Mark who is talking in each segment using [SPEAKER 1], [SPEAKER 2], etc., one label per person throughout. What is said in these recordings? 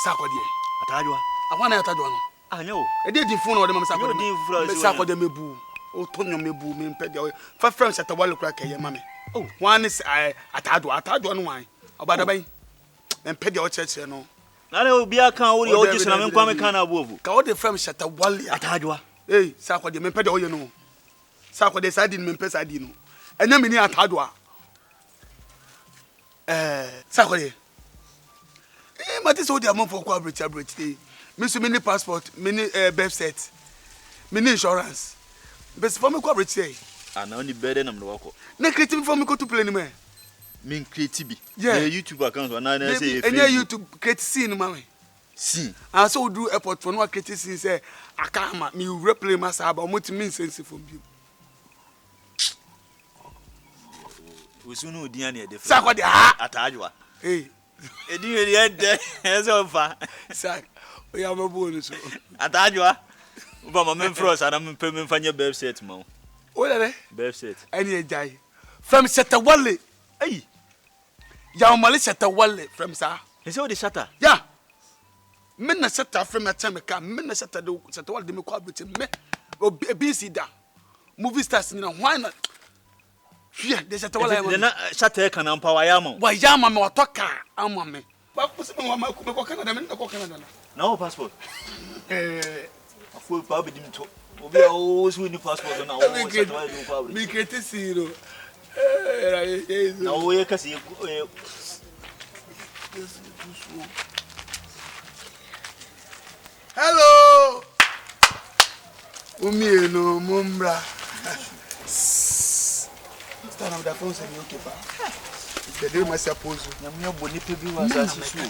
[SPEAKER 1] Sakode.
[SPEAKER 2] Atajwa.
[SPEAKER 1] Akwana atajwa no.
[SPEAKER 2] Anyo.
[SPEAKER 1] E dey di phone o dey Sakode.
[SPEAKER 2] Me
[SPEAKER 1] Sakode mebu. O tonyo mebu me mpede o. Fa friends atawale kura keye mame. Oh, one is atajwa no wan. Obada ban. Mpede o cheche no.
[SPEAKER 2] Na le obi aka wo de oji sona me kwa me kana abuovu.
[SPEAKER 1] Ka o dey friends atawale
[SPEAKER 2] atajwa.
[SPEAKER 1] Sakode me mpede o ye no. Sakode sadi me mpede sadi no. Enya me ni atajwa. Sakode. Mati so dia mon for kwa bridge me so mini passport, mini birth cert, mini insurance. Best for me kwa bridge
[SPEAKER 2] ana oni bede na mdo wako.
[SPEAKER 1] Na create me for me go to play ni me.
[SPEAKER 2] Me create bi.
[SPEAKER 1] Yeah.
[SPEAKER 2] YouTube account na say
[SPEAKER 1] Facebook. YouTube create scene ma me.
[SPEAKER 2] Scene.
[SPEAKER 1] And so do airport for no create scene say akama me replay ma sa ba o moti me sense from you.
[SPEAKER 2] We sunu odi an e dey.
[SPEAKER 1] Sakode
[SPEAKER 2] atajwa.
[SPEAKER 1] Edi
[SPEAKER 2] we dey ezo fa.
[SPEAKER 1] Sak. O ya mabu no so.
[SPEAKER 2] Atajwa. Uba ma men frost ana men pem fanya birth set ma.
[SPEAKER 1] O le
[SPEAKER 2] birth set.
[SPEAKER 1] Ani ejai. From Setawale. Ya mali Setawale from sa.
[SPEAKER 2] Is it the shutter?
[SPEAKER 1] Yeah. Men na shutter from a time ka men na shutter do Setawale de me kwa beti me. O busy da. Movie stars ni na why not? Yeah, there's a towel.
[SPEAKER 2] Na shutter can empower yama.
[SPEAKER 1] Why yama me otoka ama me. Ba ko se me wa ma ko Canada me na ko Canada na.
[SPEAKER 2] No passport. Afu pa be dim to. Obi a o so ni passport na o se to do pa.
[SPEAKER 1] Me kete zero.
[SPEAKER 2] Na o ye kasi
[SPEAKER 1] Hello. Umi no mumbra. Stand up the phone say okay pa. The day my suppose.
[SPEAKER 2] Na me boni pe bi wa sa si.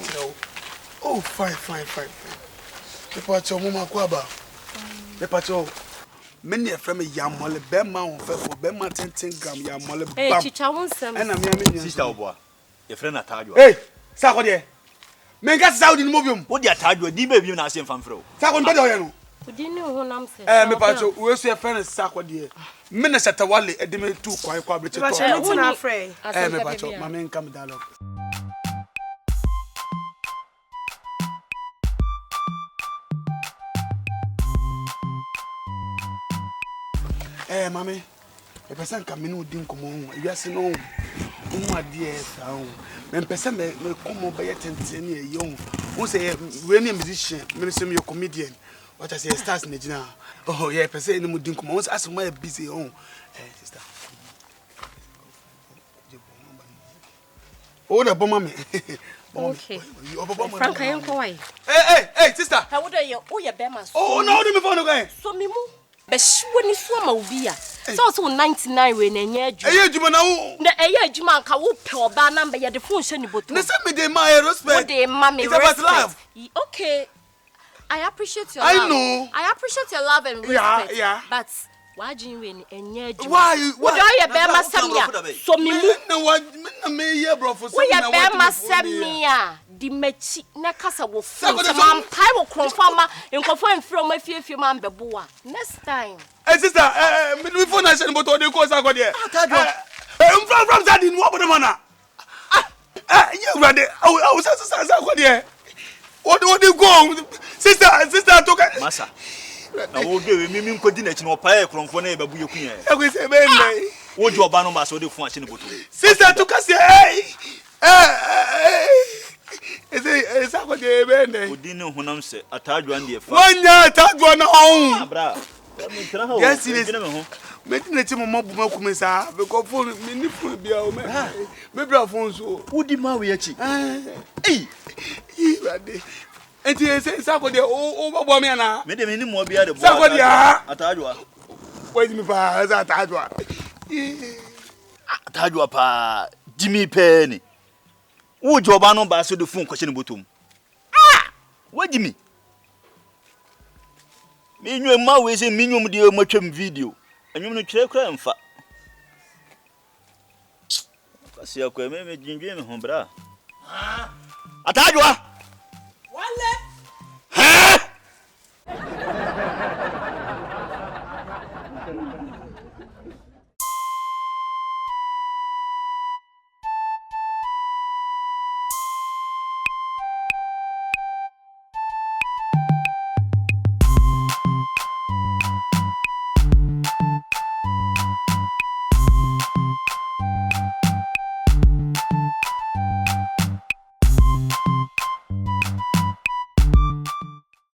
[SPEAKER 1] Oh, fine. Pepa cho mama kwa ba. Pepa cho. Many a friend yamole be ma on fe for be ma 10 gram yamole bam.
[SPEAKER 3] Eh, chicha won sem.
[SPEAKER 1] Na me
[SPEAKER 2] Sister Oboa. Your friend Atajwa.
[SPEAKER 1] Hey, Sakode. Men gas Saudi no mobium.
[SPEAKER 2] Wo di Atajwa di be bi na asem famfro.
[SPEAKER 1] Sakode be de no.
[SPEAKER 3] Odi ni honam se.
[SPEAKER 1] Me pa cho we so your friend Sakode. Me na Setawale e de me tu kwa abreche to.
[SPEAKER 4] But you need to afraid.
[SPEAKER 1] Me pa cho ma men come dialogue. Mami, e person ka me no din komo hu. Ewiase no hu ade e sa hu. Me person me komo be yetente ne e hu. Who say we ni musician, me say me comedian. What I say stars na gina. Oh yeah, person ni mu din komo. Who ask me busy hu. Sister. Oh, the bomb me.
[SPEAKER 3] Okay. Frank ayenko why?
[SPEAKER 1] Hey, sister.
[SPEAKER 3] How would you be my
[SPEAKER 1] Oh, no, do me phone again.
[SPEAKER 3] So me mu. Be shwani so ma obi a. So 99 we na nya adwuma.
[SPEAKER 1] Adwuma na wo.
[SPEAKER 3] Na adwuma nka wo pe oba na mba ye de phone hye ni boto.
[SPEAKER 1] Na say me dey my respect.
[SPEAKER 3] Dey ma me
[SPEAKER 1] respect. Love.
[SPEAKER 3] Okay. I appreciate your
[SPEAKER 1] love.
[SPEAKER 3] I
[SPEAKER 1] know.
[SPEAKER 3] I appreciate your love and respect.
[SPEAKER 1] Yeah.
[SPEAKER 3] But why do we nya adwuma?
[SPEAKER 1] Why?
[SPEAKER 3] What do you be ma samia? So me mu.
[SPEAKER 1] Na what me here bro for
[SPEAKER 3] we ya be ma samia. Di machi na kasa wo phone. Ma mpai wo konfama, nkofo enfro ma fiefie ma mbeboa. Next time.
[SPEAKER 1] Hey sister, me phone na send but o dey call Sakode. From that in what the mana. You ready? I was Sakode. What do you go? Sister toka.
[SPEAKER 2] Masa. Na wo ge we mi nkodi na chi no pa e kronfo na e babu yeku yen.
[SPEAKER 1] E go say be nai.
[SPEAKER 2] Wo di oba no ma so de fun achi ne boto.
[SPEAKER 1] Sister toka say Is Sakode be nai.
[SPEAKER 2] Odi ne honam se Atajwa ndie fa.
[SPEAKER 1] Wanya Atajwa na on.
[SPEAKER 2] Abra.
[SPEAKER 1] Yes, serious. Me didn't see my mom come sa because phone me ni phone bia o me bra phone so.
[SPEAKER 2] Odi ma we achi.
[SPEAKER 1] Rade. Enti say Sakode o babo me na.
[SPEAKER 2] Me de me ni mo bia de bo.
[SPEAKER 1] Sakode
[SPEAKER 2] Atajwa.
[SPEAKER 1] Wait me pa Atajwa.
[SPEAKER 2] Atajwa pa Jimmy Penny. Wo joba no ba so de phone kwche ne botom. Wo Jimmy. Me nyu ma we say me nyu de matwam video. Anyu no twere kra mfa. Kasi akwa me jinjwe me ho bra. Atajwa.